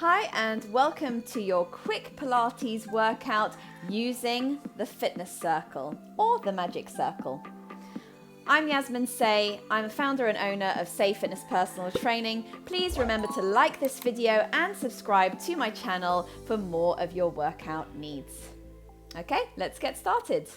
Hi and welcome to your quick Pilates workout using the fitness circle or the magic circle. I'm Yasmine Say, I'm a founder and owner of Say Fitness Personal Training. Please remember to like this video and subscribe to my channel for more of your workout needs. Okay, let's get started.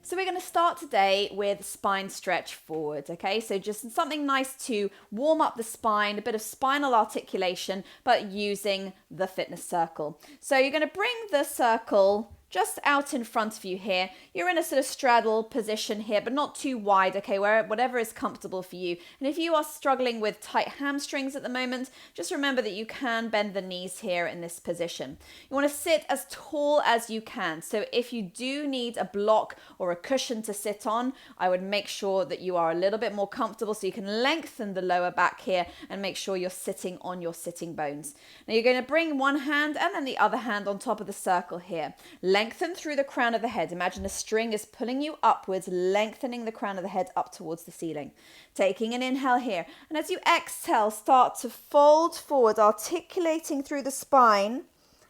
So we're going to start today with spine stretch forward, okay? So just something nice to warm up the spine, a bit of spinal articulation, but using the fitness circle. So you're going to bring the circle just out in front of you here. You're in a sort of straddle position here, but not too wide, okay? Whatever is comfortable for you. And if you are struggling with tight hamstrings at the moment, just remember that you can bend the knees here in this position. You want to sit as tall as you can. So if you do need a block or a cushion to sit on, I would make sure that you are a little bit more comfortable so you can lengthen the lower back here and make sure you're sitting on your sitting bones. Now you're going to bring one hand and then the other hand on top of the circle here. Lengthen through the crown of the head. Imagine a string is pulling you upwards, lengthening the crown of the head up towards the ceiling. Taking an inhale here. And as you exhale, start to fold forward, articulating through the spine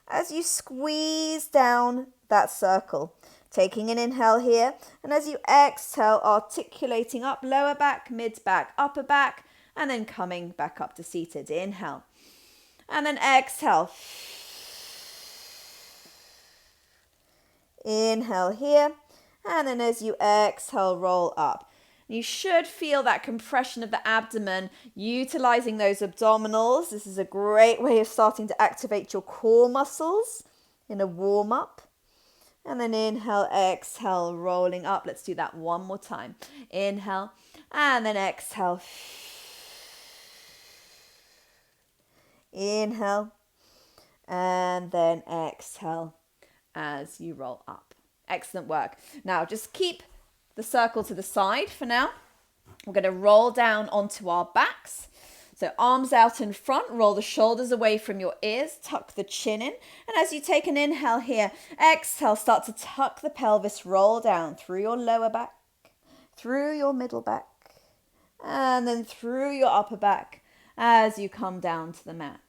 as you squeeze down that circle. Taking an inhale here. And as you exhale, articulating up, lower back, mid back, upper back, and then coming back up to seated. Inhale. And then exhale. Inhale here, and then as you exhale, roll up. You should feel that compression of the abdomen, utilizing those abdominals. This is a great way of starting to activate your core muscles in a warm-up. And then inhale, exhale, rolling up. Let's do that one more time. Inhale, and then exhale. Inhale, and then exhale as you roll up. Excellent work. Now just keep the circle to the side for now. We're going to roll down onto our backs. So arms out in front, roll the shoulders away from your ears, tuck the chin in. And as you take an inhale here, exhale, start to tuck the pelvis, roll down through your lower back, through your middle back, and then through your upper back as you come down to the mat.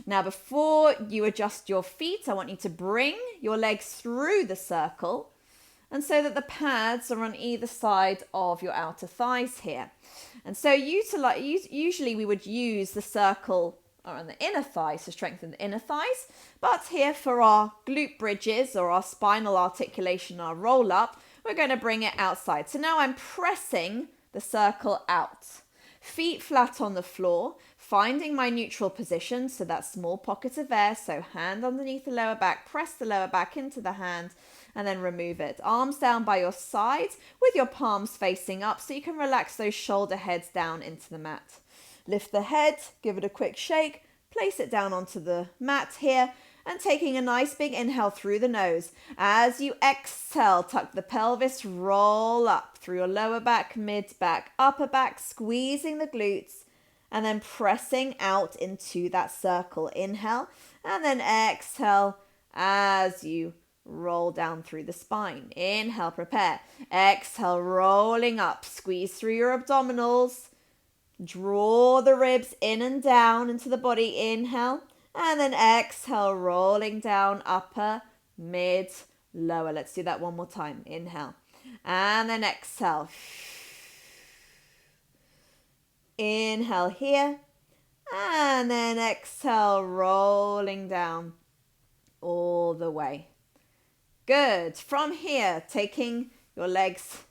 Now, before you adjust your feet, I want you to bring your legs through the circle and so that the pads are on either side of your outer thighs here. And so usually we would use the circle on the inner thighs to strengthen the inner thighs. But here for our glute bridges or our spinal articulation, our roll up, we're going to bring it outside. So now I'm pressing the circle out. Feet flat on the floor, finding my neutral position, so that small pocket of air, so hand underneath the lower back, press the lower back into the hand, and then remove it. Arms down by your sides with your palms facing up so you can relax those shoulder heads down into the mat. Lift the head, give it a quick shake, place it down onto the mat here, and taking a nice big inhale through the nose. As you exhale, tuck the pelvis, roll up through your lower back, mid back, upper back, squeezing the glutes, and then pressing out into that circle. Inhale, and then exhale as you roll down through the spine. Inhale, prepare. Exhale, rolling up. Squeeze through your abdominals. Draw the ribs in and down into the body. Inhale. And then exhale, rolling down, upper, mid, lower. Let's do that one more time. Inhale. And then exhale. Inhale here. And then exhale, rolling down all the way. Good. From here, taking your legs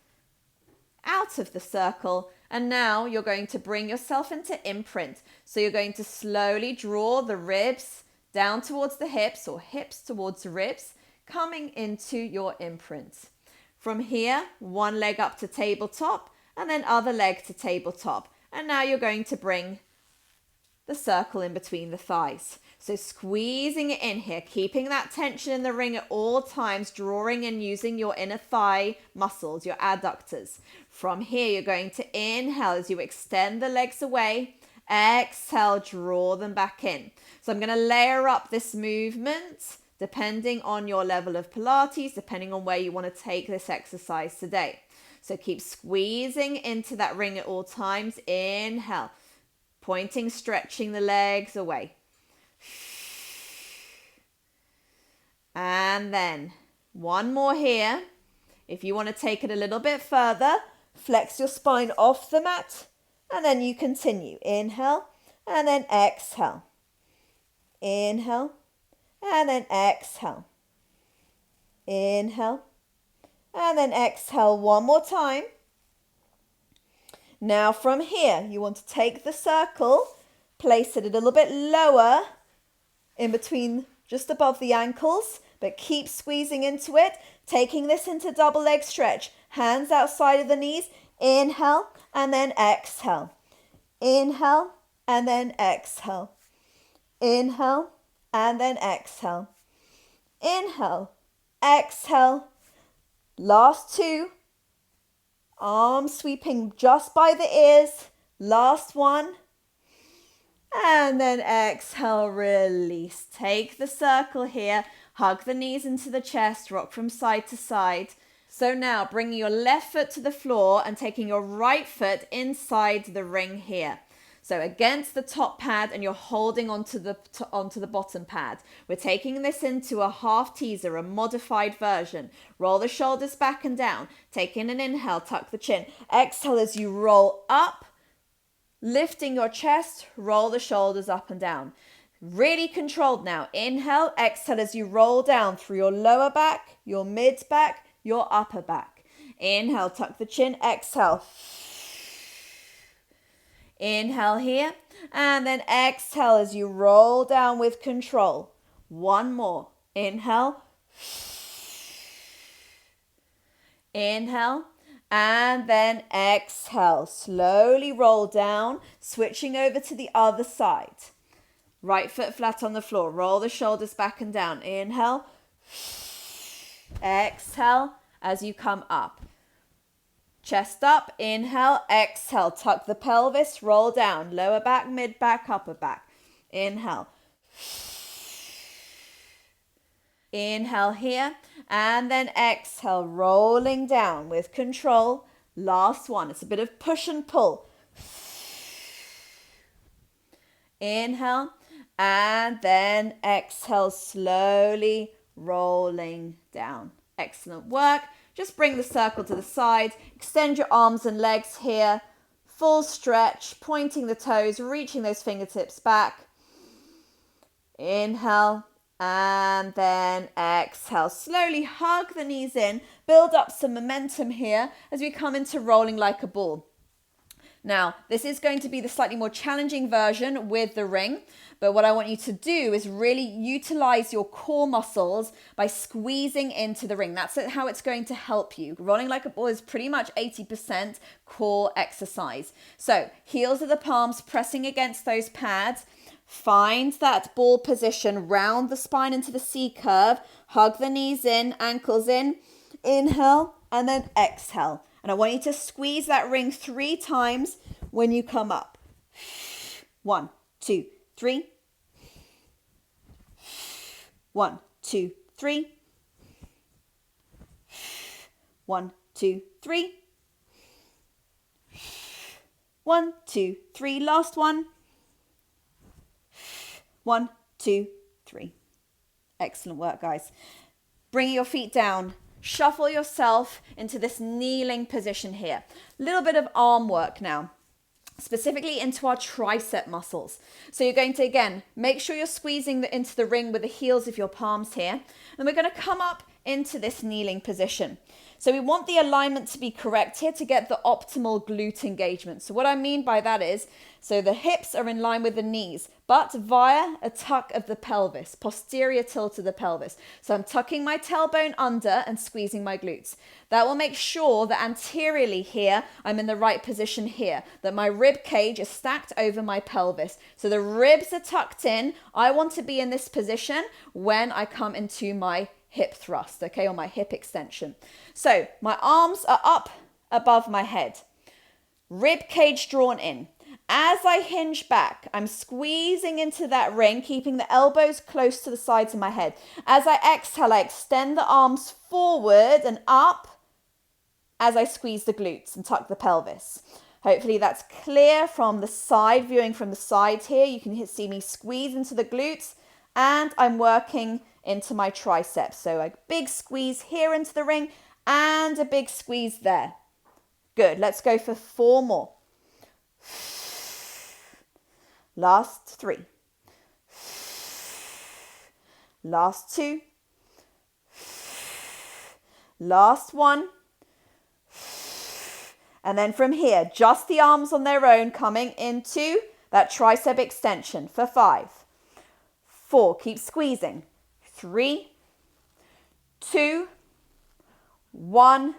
out of the circle. And now you're going to bring yourself into imprint. So you're going to slowly draw the ribs down towards the hips or hips towards the ribs, coming into your imprint. From here, one leg up to tabletop and then other leg to tabletop. And now you're going to bring the circle in between the thighs. So squeezing it in here, keeping that tension in the ring at all times, drawing and using your inner thigh muscles, your adductors. From here, you're going to inhale as you extend the legs away. Exhale, draw them back in. So I'm going to layer up this movement depending on your level of Pilates, depending on where you want to take this exercise today. So keep squeezing into that ring at all times. Inhale, pointing, stretching the legs away. And then one more here. If you want to take it a little bit further, flex your spine off the mat, and then you continue. Inhale, and then exhale. Inhale, and then exhale. Inhale, and then exhale one more time. Now from here, you want to take the circle, place it a little bit lower in between, just above the ankles, but keep squeezing into it, taking this into double leg stretch. Hands outside of the knees. Inhale, and then exhale. Inhale, and then exhale. Inhale, and then exhale. Inhale, exhale. Last two. Arms sweeping just by the ears. Last one. And then exhale, release. Take the circle here. Hug the knees into the chest. Rock from side to side. So now bringing your left foot to the floor and taking your right foot inside the ring here. So against the top pad, and you're holding onto the bottom pad. We're taking this into a half teaser, a modified version. Roll the shoulders back and down. Take in an inhale, tuck the chin. Exhale as you roll up, lifting your chest, roll the shoulders up and down. Really controlled now. Inhale, exhale as you roll down through your lower back, your mid back, your upper back. Inhale, tuck the chin, exhale. Inhale here, and then exhale as you roll down with control. One more. Inhale. Inhale, and then exhale. Slowly roll down, switching over to the other side. Right foot flat on the floor. Roll the shoulders back and down. Inhale. Exhale as you come up. Chest up, inhale, exhale, tuck the pelvis, roll down, lower back, mid back, upper back. Inhale. Inhale here, and then exhale, rolling down with control. Last one, it's a bit of push and pull. Inhale, and then exhale, slowly rolling down. Excellent work. Just bring the circle to the side, extend your arms and legs here, full stretch, pointing the toes, reaching those fingertips back. Inhale, and then exhale. Slowly hug the knees in, build up some momentum here as we come into rolling like a ball. Now, this is going to be the slightly more challenging version with the ring, but what I want you to do is really utilize your core muscles by squeezing into the ring. That's how it's going to help you. Rolling like a ball is pretty much 80% core exercise. So, heels of the palms pressing against those pads. Find that ball position, round the spine into the C curve, hug the knees in, ankles in, inhale, and then exhale. And I want you to squeeze that ring 3 times when you come up. 1, 2, 3. 1, 2, 3. 1, 2, 3. 1, 2, 3. Last one. 1, 2, 3. Excellent work, guys. Bring your feet down. Shuffle yourself into this kneeling position here. A little bit of arm work now, specifically into our tricep muscles. So you're going to, again, make sure you're squeezing into the ring with the heels of your palms here. And we're going to come up into this kneeling position. So we want the alignment to be correct here to get the optimal glute engagement. So what I mean by that is, so the hips are in line with the knees, but via a tuck of the pelvis, posterior tilt of the pelvis. So I'm tucking my tailbone under and squeezing my glutes. That will make sure that anteriorly here, I'm in the right position here, that my rib cage is stacked over my pelvis. So the ribs are tucked in. I want to be in this position when I come into my hip thrust, okay, or my hip extension. So my arms are up above my head, rib cage drawn in. As I hinge back, I'm squeezing into that ring, keeping the elbows close to the sides of my head. As I exhale, I extend the arms forward and up as I squeeze the glutes and tuck the pelvis. Hopefully that's clear from the side, viewing from the side here. You can see me squeeze into the glutes, and I'm working into my triceps. So a big squeeze here into the ring and a big squeeze there. Good. Let's go for 4 more. Last 3. Last 2. Last 1. And then from here, just the arms on their own coming into that tricep extension for 5. 4. Keep squeezing. 3, 2, 1.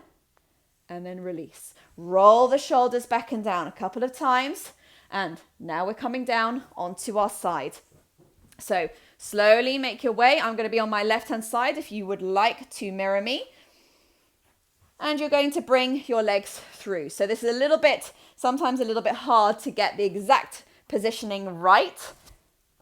And then release. Roll the shoulders back and down a couple of times. And now we're coming down onto our side. So slowly make your way. I'm going to be on my left-hand side if you would like to mirror me. And you're going to bring your legs through. So this is sometimes a little bit hard to get the exact positioning right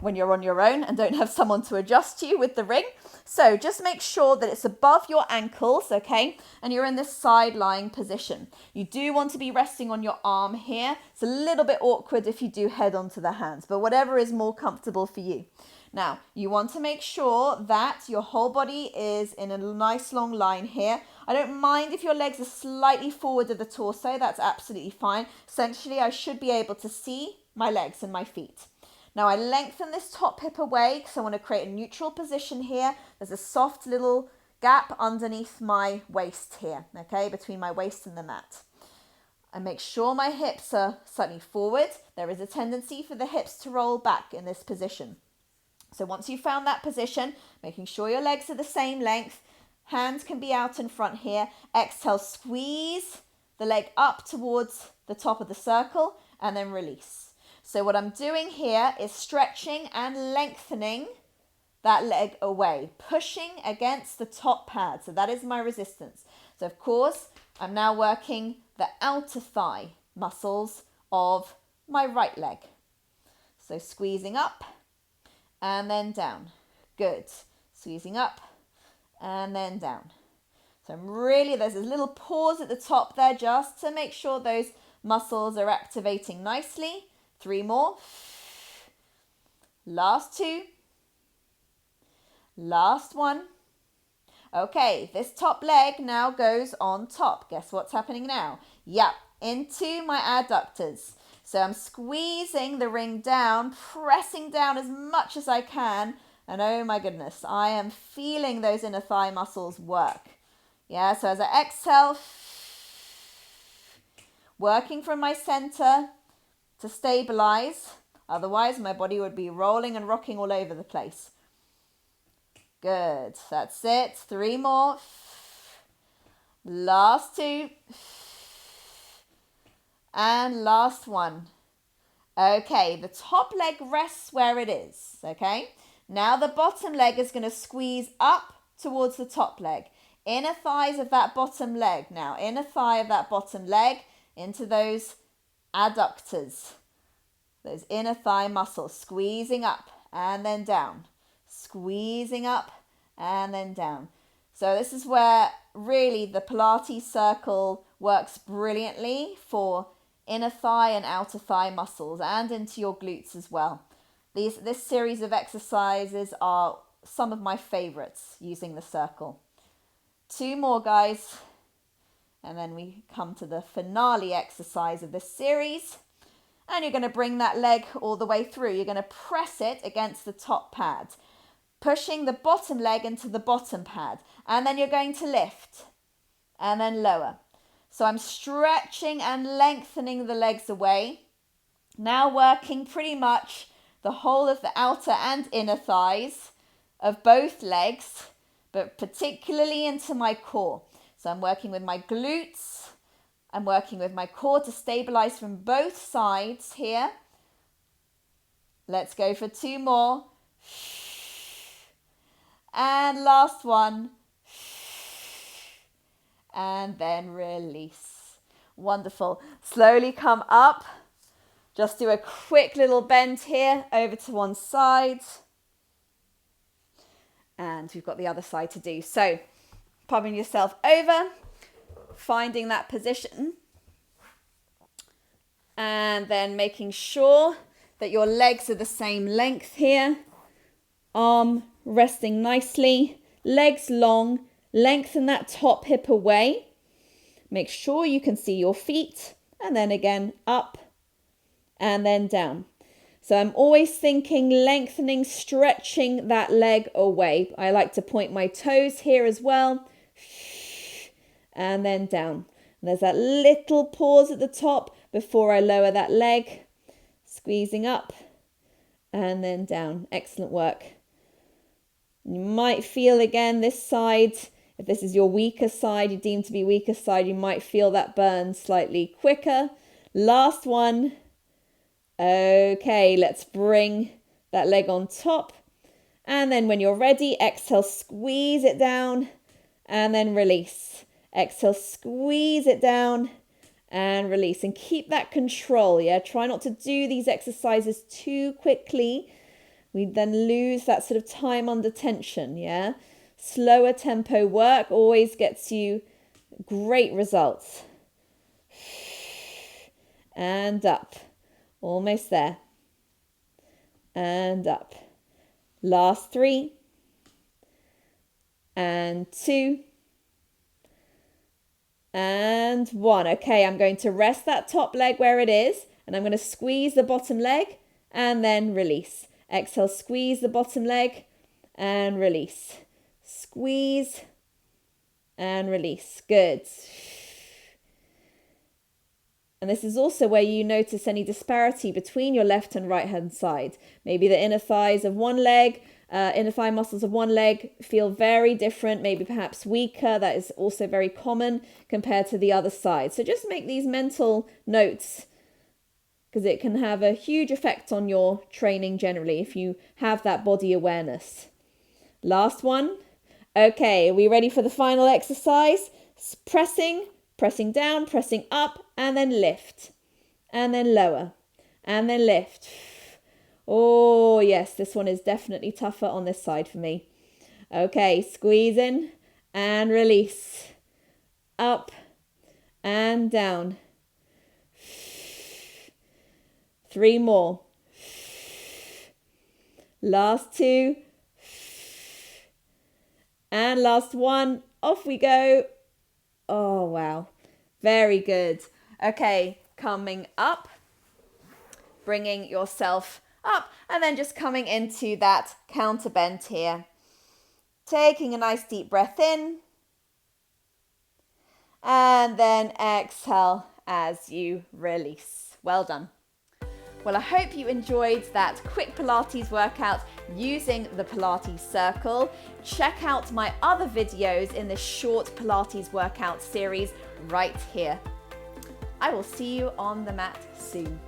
when you're on your own and don't have someone to adjust you with the ring. So just make sure that it's above your ankles, okay? And you're in this side lying position. You do want to be resting on your arm here. It's a little bit awkward if you do head onto the hands, but whatever is more comfortable for you. Now, you want to make sure that your whole body is in a nice long line here. I don't mind if your legs are slightly forward of the torso. That's absolutely fine. Essentially, I should be able to see my legs and my feet. Now, I lengthen this top hip away because I want to create a neutral position here. There's a soft little gap underneath my waist here, okay, between my waist and the mat. I make sure my hips are slightly forward. There is a tendency for the hips to roll back in this position. So once you've found that position, making sure your legs are the same length, hands can be out in front here. Exhale, squeeze the leg up towards the top of the circle and then release. So what I'm doing here is stretching and lengthening that leg away, pushing against the top pad. So that is my resistance. So of course, I'm now working the outer thigh muscles of my right leg. So squeezing up and then down. Good. Squeezing up and then down. So there's a little pause at the top there just to make sure those muscles are activating nicely. 3 more. Last 2. Last 1. Okay, this top leg now goes on top. Guess what's happening now? Yep, into my adductors. So I'm squeezing the ring down, pressing down as much as I can. And oh my goodness, I am feeling those inner thigh muscles work. Yeah, so as I exhale, working from my center to stabilize. Otherwise, my body would be rolling and rocking all over the place. Good, that's it. 3 more. Last 2. And last 1. Okay, the top leg rests where it is, okay? Now the bottom leg is going to squeeze up towards the top leg. Inner thighs of that bottom leg. Now, inner thigh of that bottom leg into those adductors. Those inner thigh muscles squeezing up and then down. Squeezing up and then down. So this is where really the Pilates circle works brilliantly for inner thigh and outer thigh muscles and into your glutes as well. This series of exercises are some of my favorites using the circle. 2 more, guys. And then we come to the finale exercise of this series. And you're going to bring that leg all the way through. You're going to press it against the top pad, pushing the bottom leg into the bottom pad. And then you're going to lift and then lower. So I'm stretching and lengthening the legs away. Now working pretty much the whole of the outer and inner thighs of both legs, but particularly into my core. So I'm working with my glutes. I'm working with my core to stabilize from both sides here. Let's go for 2 more. And last 1. And then release. Wonderful. Slowly come up. Just do a quick little bend here over to one side. And we've got the other side to do. So, popping yourself over, finding that position. And then making sure that your legs are the same length here. Arm resting nicely, legs long, lengthen that top hip away. Make sure you can see your feet, and then again up and then down. So I'm always thinking lengthening, stretching that leg away. I like to point my toes here as well. And then down. And there's that little pause at the top before I lower that leg. Squeezing up and then down. Excellent work. You might feel again this side, if this is your weaker side, you deem to be weaker side, you might feel that burn slightly quicker. Last one. Okay, let's bring that leg on top. And then when you're ready, exhale, squeeze it down and then release. Exhale, squeeze it down and release. And keep that control, yeah? Try not to do these exercises too quickly. We then lose that sort of time under tension, yeah? Slower tempo work always gets you great results. And up. Almost there. And up. Last 3. And 2. And 1. Okay, I'm going to rest that top leg where it is. And I'm going to squeeze the bottom leg and then release. Exhale, squeeze the bottom leg and release. Squeeze and release. Good. And this is also where you notice any disparity between your left and right hand side. Maybe the inner thighs of one leg, inner thigh muscles of one leg feel very different, maybe perhaps weaker. That is also very common compared to the other side. So just make these mental notes because it can have a huge effect on your training generally if you have that body awareness. Last one. Okay, are we ready for the final exercise? Pressing down, pressing up, and then lift, and then lower, and then lift. Oh, yes, this one is definitely tougher on this side for me. Okay, squeeze in and release. Up and down. 3 more. Last 2. And last 1. Off we go. Oh, wow. Very good. Okay, coming up, bringing yourself up, and then just coming into that counter bend here. Taking a nice deep breath in, and then exhale as you release. Well done. Well, I hope you enjoyed that quick Pilates workout using the Pilates circle. Check out my other videos in this short Pilates workout series right here. I will see you on the mat soon.